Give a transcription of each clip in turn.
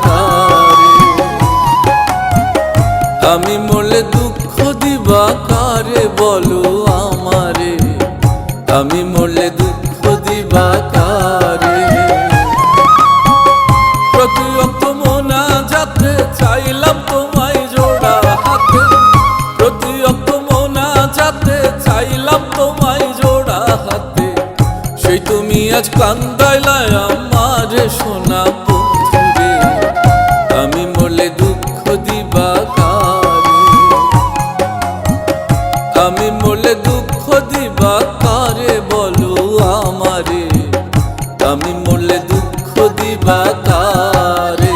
কারে, আমি মরলে দুঃখ দিবা কারে বলো আমারে, আমি মরলে দুঃখ দিবা কারে। প্রতি অক্ত মোনাজাতে চাইলাম তোমায় জোড়া হাতে, প্রতি অক্ত মোনাজাতে চাইলাম তোমায় জোড়া হাতে, সেই তুমি আজ কান্দাইলা আমারে সোনা বন্ধুরে, আমি মরলে দুঃখ দিবা কারে, আমি মরলে দুঃখ দিবা কারে বলো আমারে, আমি মরলে দুঃখ দিবা কারে।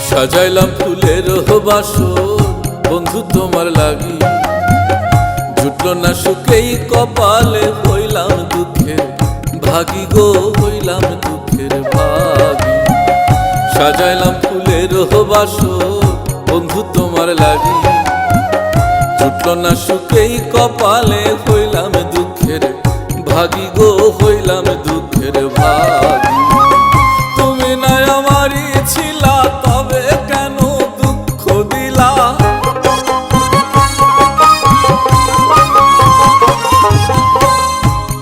সাজাইলাম ফুলের বাসর বন্ধু তোমার লাগি, জুটলো না সুখেই কপালে, হইলাম দুঃখের ভাগী গো, হইলাম দুঃখের ভাগী। সাজাইলাম ফুলের বাসর বন্ধু তোমার লাগি, জুটলো না সুখেই কপালে, হইলাম দুঃখের ভাগী গো, হইলাম দুঃখের ভাগী। তুমি না আমারই ছিলা তবে কেন দুঃখ দিলা,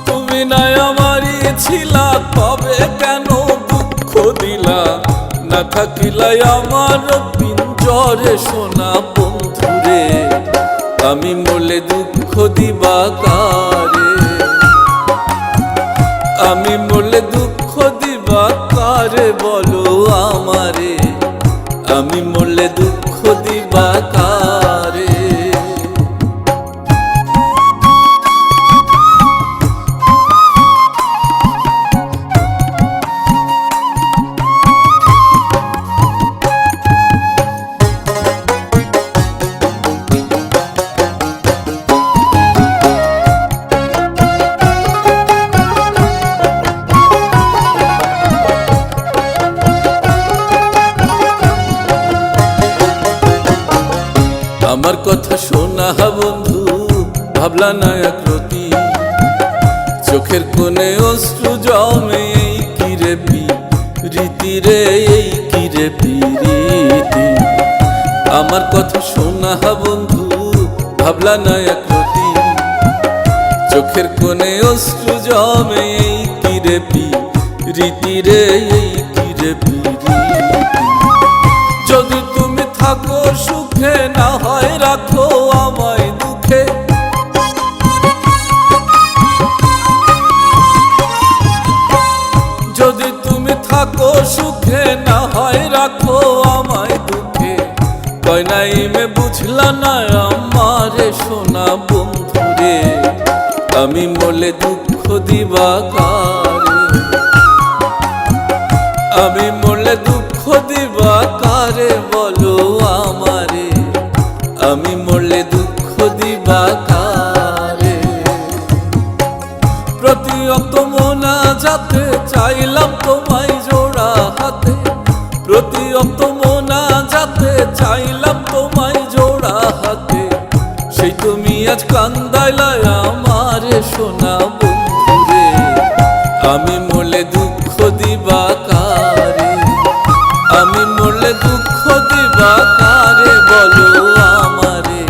তুমি না আমারই ছিলা তবে কেন দুঃখ দিলা, না থাকিলাই আমার পিঞ্জরে সোনা বন্ধুরে, আমি মরলে দুঃখ দিবা কারে, আমি মরলে দুঃখ দিবা কারে বলো আমারে, আমি মরলে দুঃখ দিবা কারে। আমার কথা শোনা বন্ধু ভাবলা না এক রতি, চোখের কোণে অশ্রু জমে, এই কিরে রীতি রে, এই কিরে রীতি। আমার কথা শোনা বন্ধু ভাবলা না এক রতি, চোখের কোণে অশ্রু জমে, এই কিরে রীতি রে, এই কিরে রীতি। যদি তুমি থাকো সুখে, না হয় রাখো আমায় দুঃখে, যদি তুমি থাকো সুখে, না হয় রাখো আমায় দুঃখে, কয় নাই মে বুঝলা না আমারে সোনা বন্ধুরে, আমি মরলে দুঃখ দিবা কারে, আমি মরলে দুঃখ দিবা কারে বলো আমারে, আমি মরলে দুঃখ দিবা কারে। প্রতি অক্ত মোনাজাতে চাইলাম তোমায় জোড়া হাতে, প্রতি অক্ত মোনাজাতে চাইলাম তোমায় জোড়া হাতে, সেই তুমি আজ কান্দাইলা আমারে সোনা বন্ধুরে, আমি মরলে দুঃখ দিবা কারে, আমি মরলে দুঃখ দিবা কারে বলো আমারে,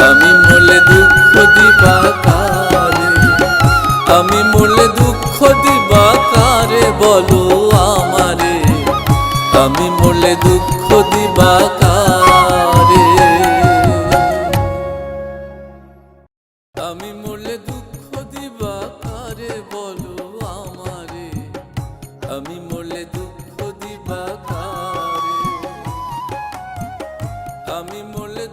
আমি মরলে দুঃখ দিবা কারে, আমি মরলে দুঃখ দিবা কারে বলো আমারে, আমি মরলে দুঃখ দিবা কারে, আমি মরলে দুঃখ দিবা কারে বলো আমারে, আমি মরলে দুঃখ দিবা কারে, আমি মরলে